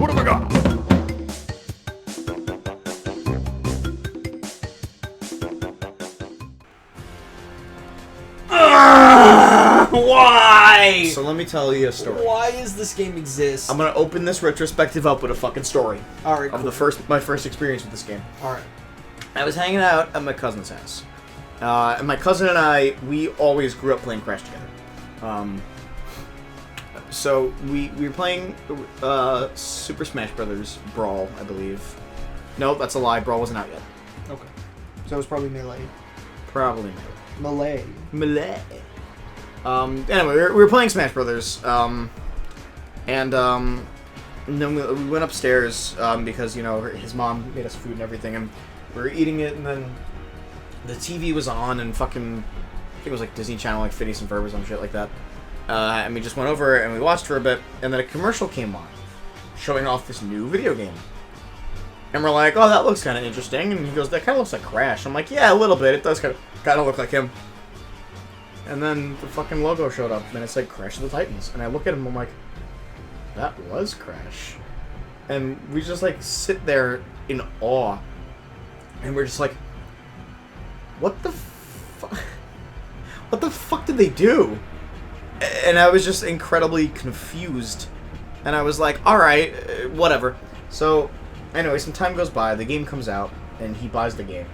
What have I got? Why? So let me tell you a story. Why does this game exist? I'm gonna open this retrospective up with a fucking story. Alright, Of cool. my first experience with this game. Alright. I was hanging out at my cousin's house. And my cousin and I, we always grew up playing Crash together. So we were playing Super Smash Brothers Brawl, I believe. No, that's a lie. Brawl wasn't out yet. Okay. So it was probably Melee. Probably not. Melee. Anyway, we were playing Smash Brothers, and then we went upstairs, because, you know, his mom made us food and everything, and we were eating it, and then the TV was on, and fucking, I think it was like Disney Channel, like Phineas and Ferb or some shit like that, and we just went over, and we watched for a bit, and then a commercial came on, showing off this new video game. And we're like, oh, that looks kind of interesting, and he goes, that kind of looks like Crash. I'm like, yeah, a little bit, it does kind of look like him. And then the fucking logo showed up, and it said Crash of the Titans. And I look at him, I'm like, that was Crash. And we just, like, sit there in awe. And we're just like, what the fuck? What the fuck did they do? And I was just incredibly confused. And I was like, alright, whatever. So, anyway, some time goes by, the game comes out, and he buys the game.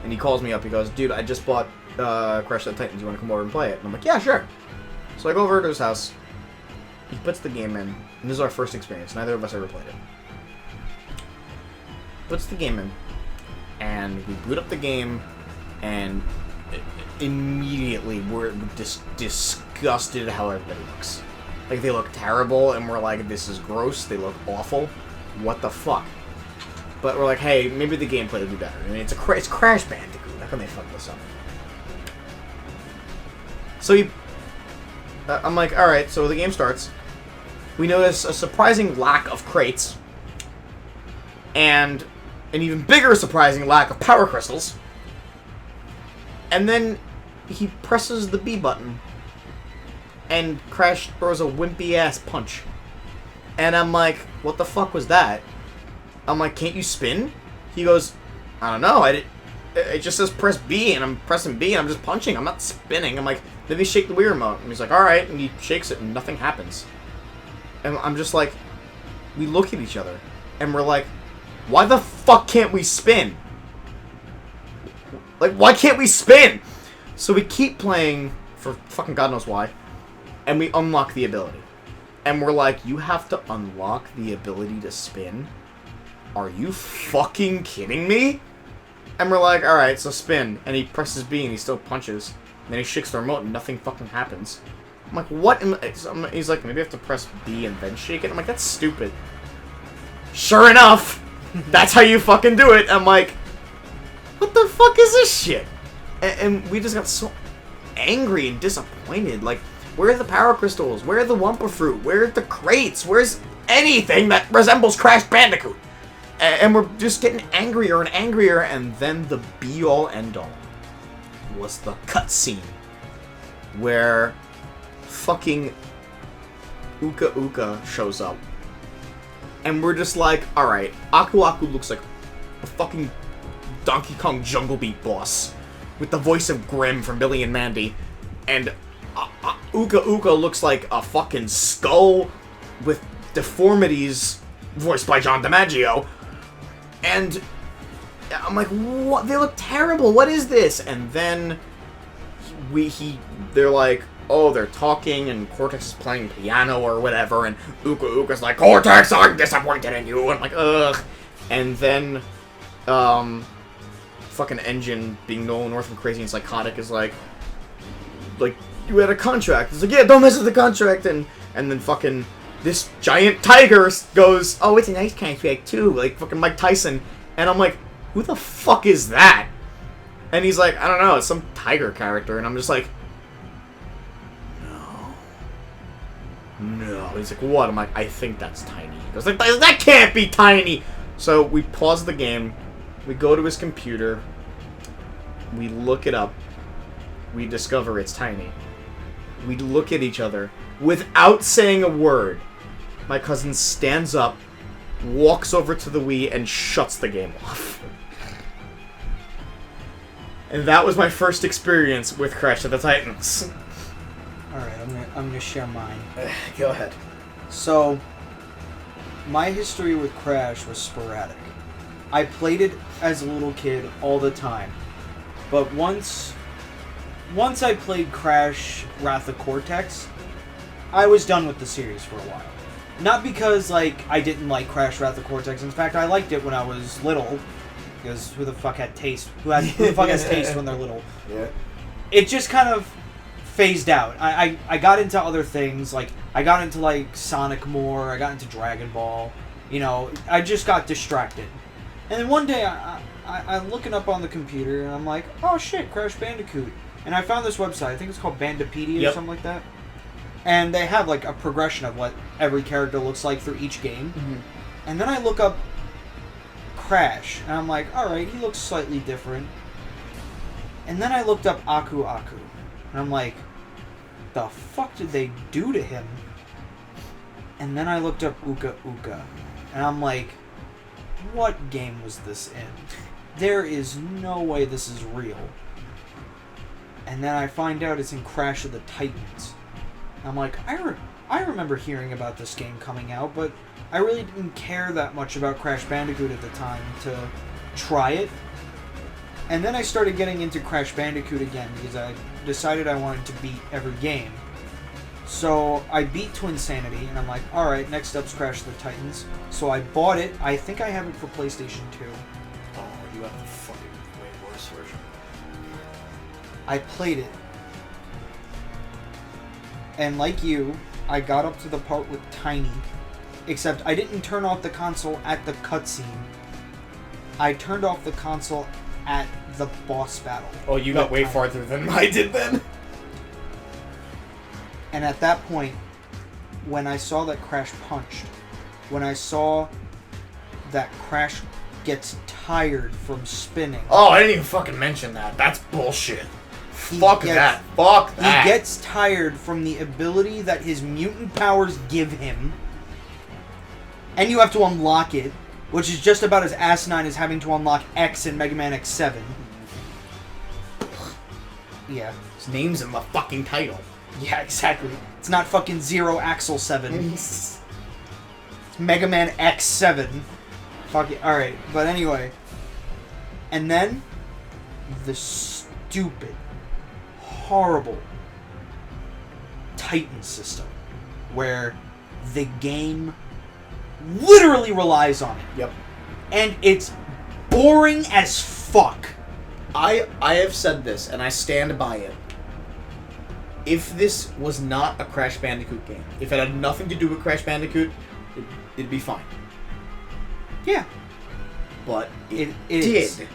And he calls me up, he goes, dude, I just bought Crash of the Titans, you want to come over and play it? And I'm like, yeah, sure. So I go over to his house, he puts the game in, and this is our first experience, neither of us ever played it. Puts the game in, and we boot up the game, and immediately we're disgusted how everybody looks. Like, they look terrible, and we're like, this is gross, they look awful, what the fuck? But we're like, hey, maybe the gameplay will be better. I mean, it's Crash Bandicoot, how can they fuck this up? So I'm like, alright, so the game starts. We notice a surprising lack of crates. And an even bigger surprising lack of power crystals. And then he presses the B button. And Crash throws a wimpy ass punch. And I'm like, what the fuck was that? I'm like, can't you spin? He goes, I don't know, it just says press B, and I'm pressing B, and I'm just punching, I'm not spinning. I'm like, let me shake the Wii remote. And he's like, alright, and he shakes it, and nothing happens. And I'm just like, we look at each other, and we're like, why the fuck can't we spin? Like, why can't we spin? So we keep playing, for fucking God knows why, and we unlock the ability. And we're like, you have to unlock the ability to spin? Are you fucking kidding me? And we're like, alright, so spin. And he presses B and he still punches. And then he shakes the remote and nothing fucking happens. I'm like, what? He's like, maybe I have to press B and then shake it? I'm like, that's stupid. Sure enough, that's how you fucking do it. I'm like, what the fuck is this shit? And we just got so angry and disappointed. Like, where are the power crystals? Where are the Wumpa Fruit? Where are the crates? Where's anything that resembles Crash Bandicoot? And we're just getting angrier and angrier, and then the be-all, end-all was the cutscene where fucking Uka Uka shows up. And we're just like, alright, Aku Aku looks like a fucking Donkey Kong Jungle Beat boss with the voice of Grim from Billy and Mandy. And Uka Uka looks like a fucking skull with deformities voiced by John DiMaggio. And I'm like, what? They look terrible. What is this? And then they're like, oh, they're talking, and Cortex is playing piano or whatever, and Uka Uka's like, Cortex, I'm disappointed in you. And I'm like, ugh. And then, fucking Engine, being Nolan North and crazy and psychotic, is like, you had a contract. It's like, yeah, don't mess with the contract. And then fucking this giant tiger goes, oh, it's a nice contract too, like fucking Mike Tyson. And I'm like, who the fuck is that? And he's like, I don't know, it's some tiger character. And I'm just like, no. He's like, what? I'm like, I think that's Tiny. He goes like, that can't be Tiny. So we pause the game, we go to his computer, we look it up, we discover it's Tiny. We look at each other without saying a word. My cousin stands up, walks over to the Wii, and shuts the game off. And that was my first experience with Crash of the Titans. Alright, I'm gonna share mine. Go ahead. So, my history with Crash was sporadic. I played it as a little kid all the time. But once I played Crash Wrath of Cortex, I was done with the series for a while. Not because, like, I didn't like Crash Wrath of Cortex. In fact, I liked it when I was little. Because who the fuck had taste? Who the fuck has taste when they're little? Yeah. It just kind of phased out. I got into other things. Like, I got into, like, Sonic more. I got into Dragon Ball. You know, I just got distracted. And then one day, I'm looking up on the computer, and I'm like, oh shit, Crash Bandicoot. And I found this website. I think it's called Bandipedia or something like that. And they have, like, a progression of what every character looks like through each game. Mm-hmm. And then I look up Crash, and I'm like, alright, he looks slightly different. And then I looked up Aku Aku, and I'm like, the fuck did they do to him? And then I looked up Uka Uka, and I'm like, what game was this in? There is no way this is real. And then I find out it's in Crash of the Titans. I'm like, I remember hearing about this game coming out, but I really didn't care that much about Crash Bandicoot at the time to try it. And then I started getting into Crash Bandicoot again because I decided I wanted to beat every game. So I beat Twinsanity, and I'm like, alright, next up's Crash of the Titans. So I bought it. I think I have it for PlayStation 2. Oh, you have the fucking way worse version. I played it. And like you, I got up to the part with Tiny. Except I didn't turn off the console at the cutscene. I turned off the console at the boss battle. Oh, you got way farther than I did then. And at that point, when I saw that Crash punched, when I saw that Crash gets tired from spinning. Oh, I didn't even fucking mention that. That's bullshit. Fuck that. He gets tired from the ability that his mutant powers give him. And you have to unlock it, which is just about as asinine as having to unlock X in Mega Man X7. Yeah. His name's in the fucking title. Yeah, exactly. It's not fucking Zero Axel 7. It's Mega Man X7. Fuck it. Alright, but anyway. And then, the stupid, horrible Titan system, where the game literally relies on it. Yep. And it's boring as fuck. I have said this, and I stand by it. If this was not a Crash Bandicoot game, if it had nothing to do with Crash Bandicoot, it'd be fine. Yeah. But it is. did.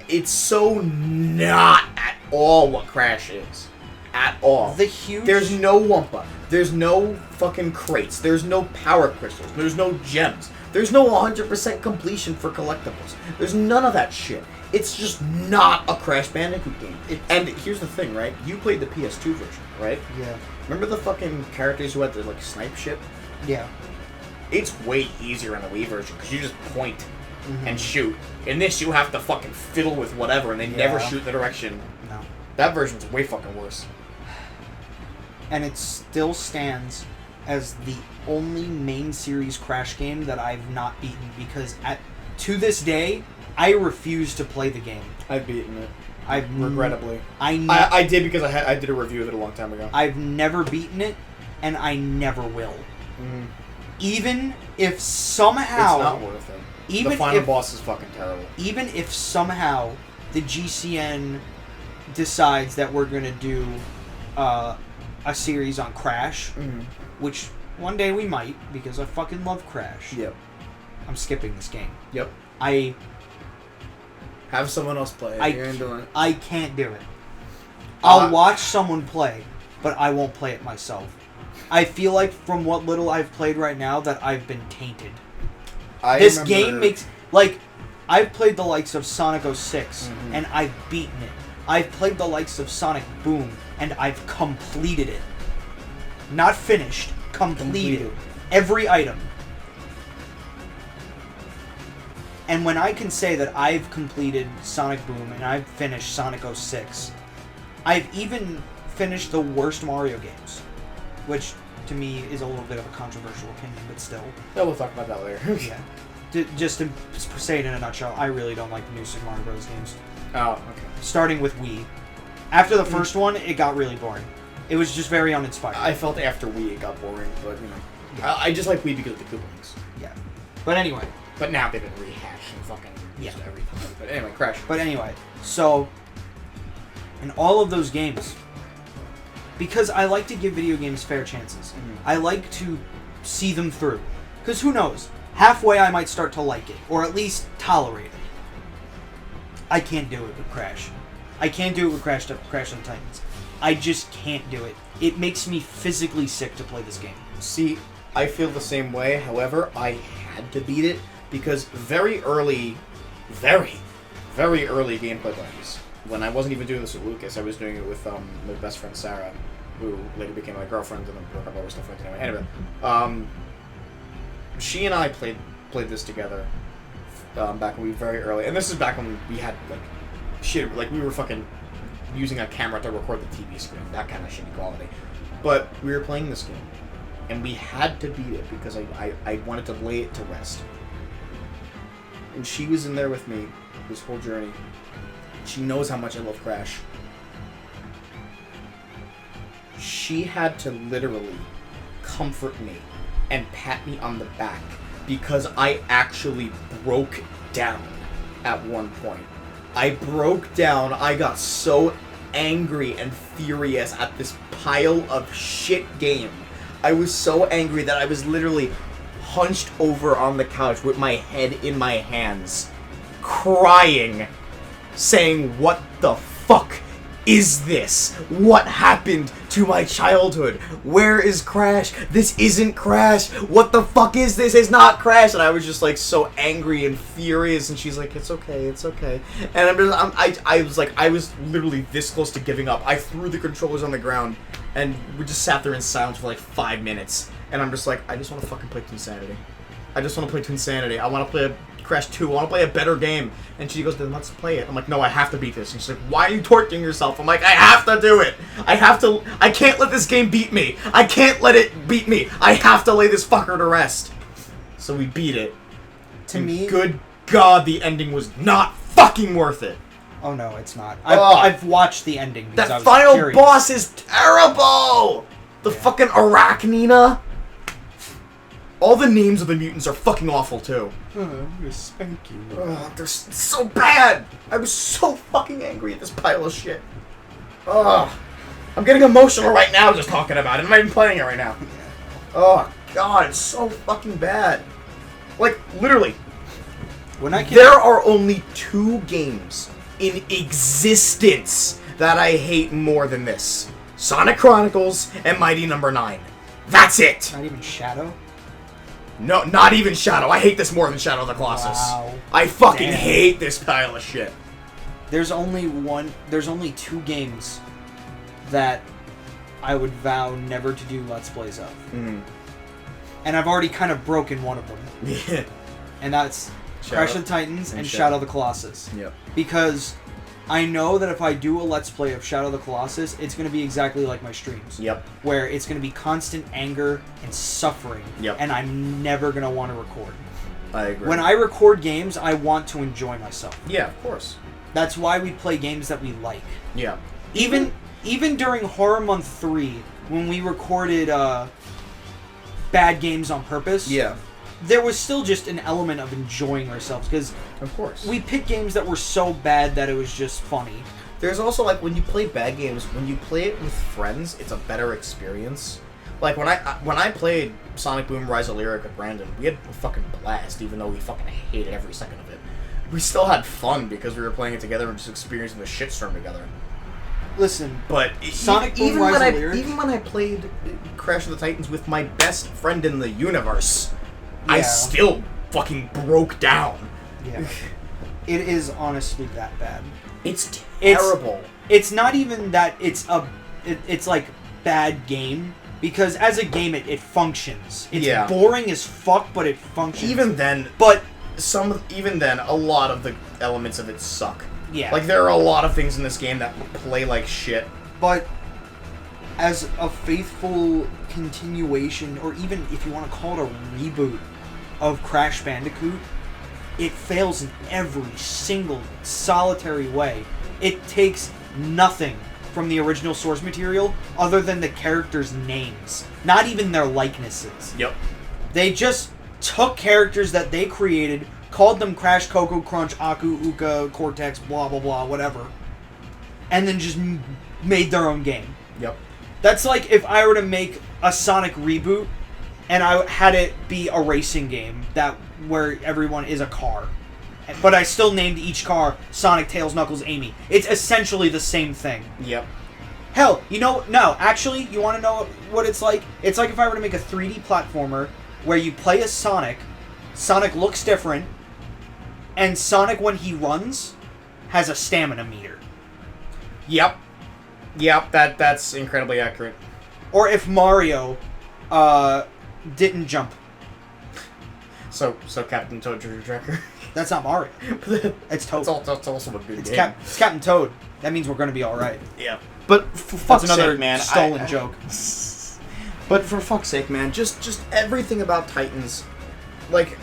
It's so not at all what Crash is. At all. There's no Wumpa. There's no fucking crates. There's no power crystals. There's no gems. There's no 100% completion for collectibles. There's none of that shit. It's just not a Crash Bandicoot game. And here's the thing, right? You played the PS2 version, right? Yeah. Remember the fucking characters who had to, like, snipe shit? Yeah. It's way easier in the Wii version, because you just point and shoot. In this, you have to fucking fiddle with whatever, and they never shoot in the direction. No. That version's way fucking worse. And it still stands as the only main series Crash game that I've not beaten, because to this day, I refuse to play the game. I've beaten it. Regrettably. I did because I did a review of it a long time ago. I've never beaten it, and I never will. Even if somehow... It's not worth it. The final boss is fucking terrible. Even if somehow the GCN decides that we're going to do a series on Crash, which one day we might, because I fucking love Crash. Yep. I'm skipping this game. Yep. Have someone else play it. I can't do it. I'll watch someone play, but I won't play it myself. I feel like from what little I've played right now that I've been tainted. This game makes... Like, I've played the likes of Sonic 06, and I've beaten it. I've played the likes of Sonic Boom, and I've completed it. Not finished. Completed. Every item. And when I can say that I've completed Sonic Boom and I've finished Sonic 06, I've even finished the worst Mario games, which to me is a little bit of a controversial opinion, but still. Yeah, we'll talk about that later. Yeah. Just to say it in a nutshell, I really don't like the new Super Mario Bros. Games. Oh, okay. Starting with Wii. After the first one, it got really boring. It was just very uninspired. I felt after Wii it got boring, but you know. Yeah. I just like Wii because of the Koopalings. Yeah. But anyway. But now they've been rehashed and fucking used everything. But anyway, Crash. But anyway, so in all of those games, because I like to give video games fair chances, I like to see them through. Because who knows? Halfway I might start to like it, or at least tolerate it. I can't do it with Crash. I can't do it with Crash of the Titans. I just can't do it. It makes me physically sick to play this game. See, I feel the same way. However, I had to beat it because very early gameplay plans, when I wasn't even doing this with Lucas, I was doing it with my best friend Sarah, who later became my girlfriend and then broke up over stuff like that. Anyway, she and I played this together back when we were very early, and this is back when we had like shit, like we were fucking using a camera to record the TV screen, that kind of shitty quality. But we were playing this game, and we had to beat it because I wanted to lay it to rest. And she was in there with me this whole journey. She knows how much I love Crash. She had to literally comfort me and pat me on the back because I actually broke down at one point. I broke down. I got so angry and furious at this pile of shit game. I was so angry that I was literally hunched over on the couch with my head in my hands, crying, saying, "What the fuck is this? What happened to my childhood? Where is Crash? This isn't Crash. What the fuck is this? It's not Crash." And I was just like so angry and furious, and she's like, "It's okay, it's okay." And I was literally this close to giving up. I threw the controllers on the ground, and we just sat there in silence for like 5 minutes. And I'm just like, I just want to fucking play Twin Sanity. I just want to play Twin Sanity. I want to play Crash 2. I want to play a better game. And she goes, "Then let's play it." I'm like, "No, I have to beat this." And she's like, "Why are you torturing yourself?" I'm like, "I have to do it. I can't let this game beat me. I can't let it beat me. I have to lay this fucker to rest." So we beat it. To me, good God, the ending was not fucking worth it. Oh no, it's not. I've watched the ending because I was final curious. boss is terrible. The fucking Arachnina. All the names of the mutants are fucking awful too. I'm gonna spank you. They're so bad. I was so fucking angry at this pile of shit. Ugh. I'm getting emotional right now just talking about it. I'm not even playing it right now. Oh God, it's so fucking bad. Like literally, there are only 2 games in existence that I hate more than this: Sonic Chronicles and Mighty Number 9. That's it. Not even Shadow? No, not even Shadow. I hate this more than Shadow of the Colossus. Wow. I fucking hate this pile of shit. There's only 2 games that I would vow never to do Let's Plays of. Mm. And I've already kind of broken one of them. Yeah. And that's Crash of the Titans and Shadow of the Colossus. Yep. Because I know that if I do a Let's Play of Shadow of the Colossus, it's going to be exactly like my streams. Yep. Where it's going to be constant anger and suffering. Yep. And I'm never going to want to record. I agree. When I record games, I want to enjoy myself. Yeah, of course. That's why we play games that we like. Yeah. Even during Horror Month 3, when we recorded bad games on purpose, yeah, there was still just an element of enjoying ourselves, because of course we picked games that were so bad that it was just funny. There's also, like, when you play bad games, when you play it with friends, it's a better experience. Like, when I played Sonic Boom Rise of Lyric with Brandon, we had a fucking blast, even though we fucking hated every second of it. We still had fun because we were playing it together and just experiencing the shitstorm together. Listen, but Sonic Boom Rise of Lyric... Even when I played Crash of the Titans with my best friend in the universe, I still fucking broke down. Yeah. It is honestly that bad. It's terrible. It's not even that it's like bad game, because as a game it functions. It's boring as fuck, but it functions. Even then, but even then, a lot of the elements of it suck. Yeah. Like, there are a lot of things in this game that play like shit. But as a faithful continuation, or even if you want to call it a reboot of Crash Bandicoot, it fails in every single solitary way. It takes nothing from the original source material other than the characters' names. Not even their likenesses. Yep. They just took characters that they created, called them Crash, Coco, Crunch, Aku, Uka, Cortex, blah, blah, blah, whatever, and then just made their own game. Yep. That's like if I were to make a Sonic reboot and I had it be a racing game where everyone is a car, but I still named each car Sonic, Tails, Knuckles, Amy. It's essentially the same thing. Yep. Hell, you want to know what it's like? It's like if I were to make a 3D platformer where you play as Sonic looks different, and Sonic, when he runs, has a stamina meter. Yep. Yep, that's incredibly accurate. Or if Mario didn't jump. So Captain Toad Treasure Tracker. That's not Mario. It's Toad. That's also a good It's game. it's Captain Toad. That means we're going to be alright. Yeah. But for fuck's That's another sake, man, stolen joke. But for fuck's sake, man, just everything about Titans, like,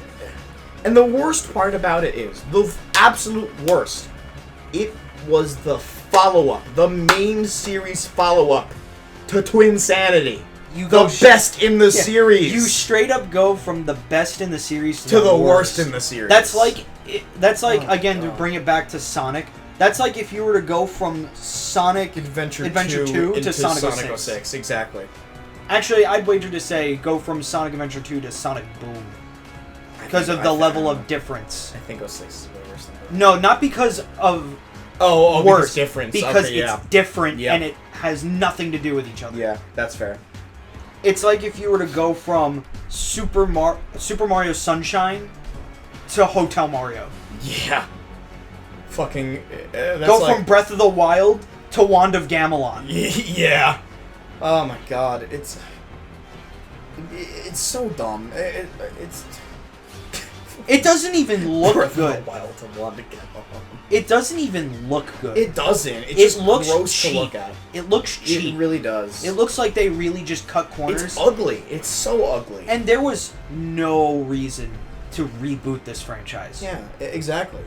and the worst part about it is, the absolute worst, it was the follow-up, the main series follow-up to Twinsanity. You go the best in the series. You straight up go from the best in the series to the worst in the series. That's like again, God. to bring it back to Sonic, that's like if you were to go from Sonic Adventure 2 into to Sonic 06. 06. Exactly. Actually, I'd wager to say go from Sonic Adventure 2 to Sonic Boom. Because of the level of difference. I think 06 is way worse than that. No, not because of because worse. difference. Because okay, it's different Yep. and it has nothing to do with each other. Yeah, that's fair. It's like if you were to go from Super Mario Sunshine to Hotel Mario. Yeah. Fucking... that's Go like, from Breath of the Wild to Wand of Gamelon. Yeah. Oh my god, it's so dumb. It doesn't even look Breath good. of the Wild to Wand of Gamelon. It doesn't even look good. It doesn't. It's It just looks gross cheap. to look at. It looks cheap. It really does. It looks like they really just cut corners. It's ugly. It's so ugly. And there was no reason to reboot this franchise. Yeah, exactly.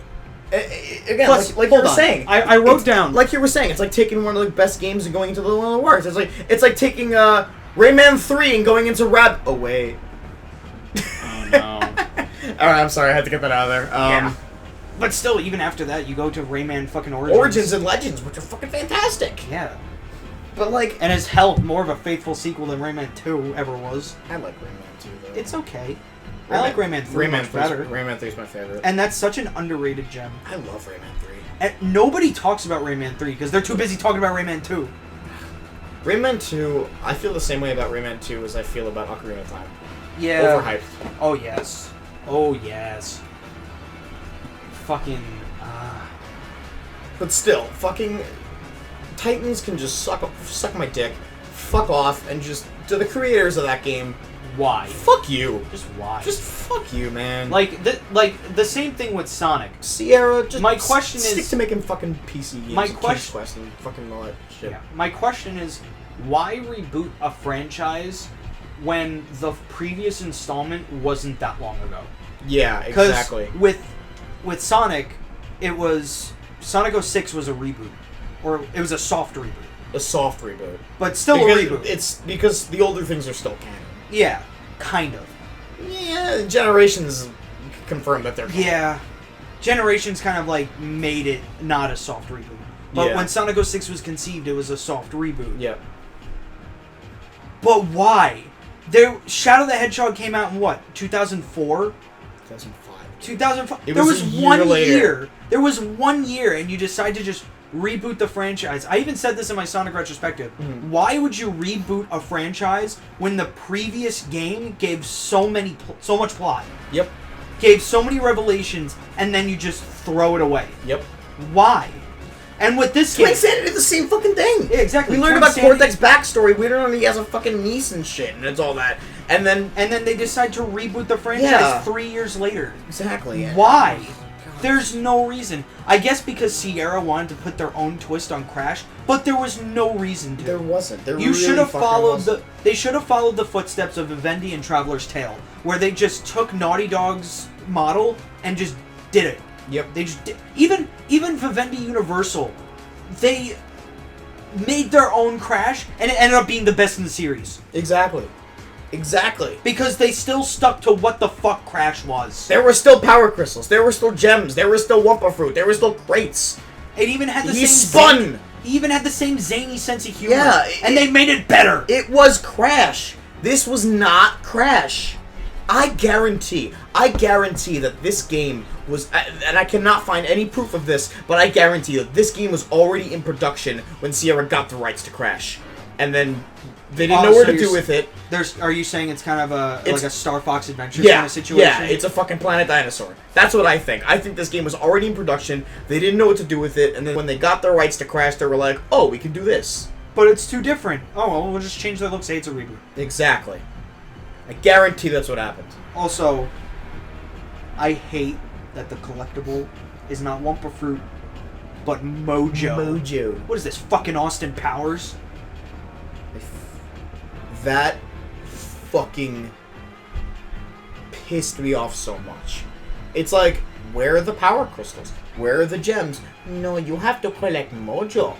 Again, Plus, like you hold were on. saying, I wrote it's, down, like you were saying, it's like taking one of the best games and going into the one of the worst. It's like taking Rayman 3 and going into Oh wait. Oh no. All right, I'm sorry, I had to get that out of there. Yeah. But still, even after that, you go to Rayman fucking Origins. Origins and Legends, which are fucking fantastic. Yeah. But like, And has held more of a faithful sequel than Rayman 2 ever was. I like Rayman 2 though. It's okay. I like Rayman 3 much better. Rayman 3 is my favorite. And that's such an underrated gem. I love Rayman 3. And nobody talks about Rayman 3 because they're too busy talking about Rayman 2. Rayman 2, I feel the same way about Rayman 2 as I feel about Ocarina of Time. Yeah. Overhyped. Oh, yes. Oh, yes. Fucking... But still, fucking Titans can just suck my dick, fuck off, and just, to the creators of that game, Why? fuck you. Just why? Just fuck you, man. Like the same thing with Sonic. Sierra, just My question stick is- to making fucking PC games. My and question- King's Quest and fucking all that shit. Yeah. My question is, why reboot a franchise when the previous installment wasn't that long ago? Yeah, exactly. With Sonic, it was Sonic 06 was a reboot, or it was a soft reboot, A soft reboot. but still Because a reboot. It's because the older things are still canon. Yeah, kind of. Yeah, Generations confirmed that they're canon. Yeah, Generations kind of like made it not a soft reboot. But Yeah. when Sonic 06 was conceived, it was a soft reboot. Yeah. But why? Shadow the Hedgehog came out in what? 2004? 2005. 2005. It There was was a year 1 later. year. There was 1 year, and you decide to just reboot the franchise. I even said this in my Sonic retrospective. Mhm. Why would you reboot a franchise when the previous game gave so much plot, Yep. gave so many revelations, and then you just throw it away? Yep. Why? And with this game, Twinsanity did the same fucking thing. Yeah, exactly. We learned about Twinsanity- Cortex backstory. We learned he has a fucking niece and shit, and it's all that. And then they decide to reboot the franchise 3 years later. Exactly. Why? There's no reason. I guess because Sierra wanted to put their own twist on Crash, but there was no reason to. There wasn't. You should have followed They should have followed the footsteps of Vivendi and Traveler's Tale, where they just took Naughty Dog's model and just did it. Yep. They just did. Even Vivendi Universal, they made their own Crash, and it ended up being the best in the series. Exactly. Because they still stuck to what the fuck Crash was. There were still power crystals. There were still gems. There were still Wumpa Fruit. There were still crates. It even had the He same spun. Even had the same zany sense of humor. Yeah, and they made it better. It was Crash. This was not Crash. I guarantee that this game was, and I cannot find any proof of this, but I guarantee that this game was already in production when Sierra got the rights to Crash. And then they didn't know what to do with it. Are you saying it's kind of like a Star Fox Adventures kind of situation? Yeah, it's a fucking Planet Dinosaur. That's what I think. I think this game was already in production, they didn't know what to do with it, and then when they got their rights to Crash, they were like, oh, we can do this. But it's too different. Oh, well, we'll just change the look, say it's a reboot. Exactly. I guarantee that's what happened. Also, I hate that the collectible is not Wumpa Fruit, but Mojo. What is this, fucking Austin Powers? That fucking pissed me off so much. It's like, where are the power crystals? Where are the gems? No, you have to collect Mojo.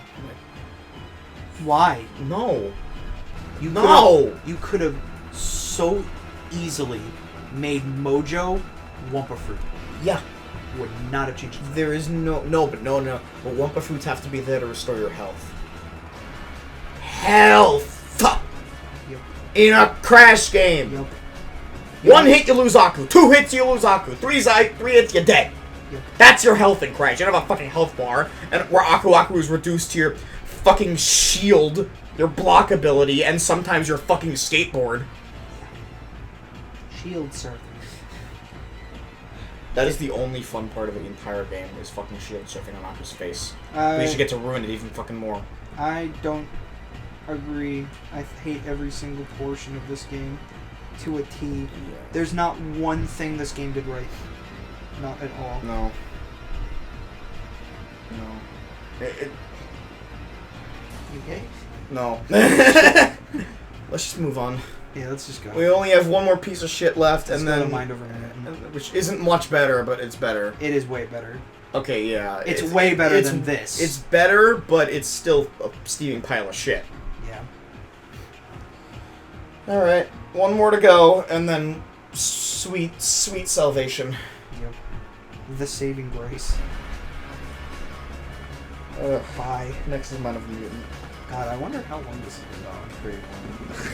Why? No. You could have so easily made Mojo Wumpa Fruit. Yeah. Would not have changed it. There is no. But Wumpa Fruits have to be there to restore your health. Health! Yep. In a Crash game! Yep. One hit, you lose Aku. 2 hits, you lose Aku. 3 hits, you're dead. Yep. That's your health in Crash. You don't have a fucking health bar, and where Aku is reduced to your fucking shield, your block ability, and sometimes your fucking skateboard. Shield surfing. That is the only fun part of the entire game, is fucking shield surfing on Aku's face. We should get to ruin it even fucking more. I don't agree. I hate every single portion of this game to a T. Yeah. There's not one thing this game did right. Not at all. No. You okay? No. Let's just move on. Yeah, let's just go. We only have one more piece of shit left, Let's and go then to Mind Over Matter. which isn't much better, but it's better. It is way better. Okay, yeah. It's way better than this. It's better, but it's still a steaming pile of shit. Yeah. Alright, one more to go, and then sweet, sweet salvation. Yep. The saving grace. Bye. Next is Mind of the Mutant. God, I wonder how long this has been on. Pretty long.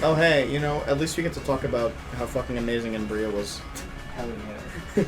Oh hey, at least we get to talk about how fucking amazing Embria was. Hell yeah.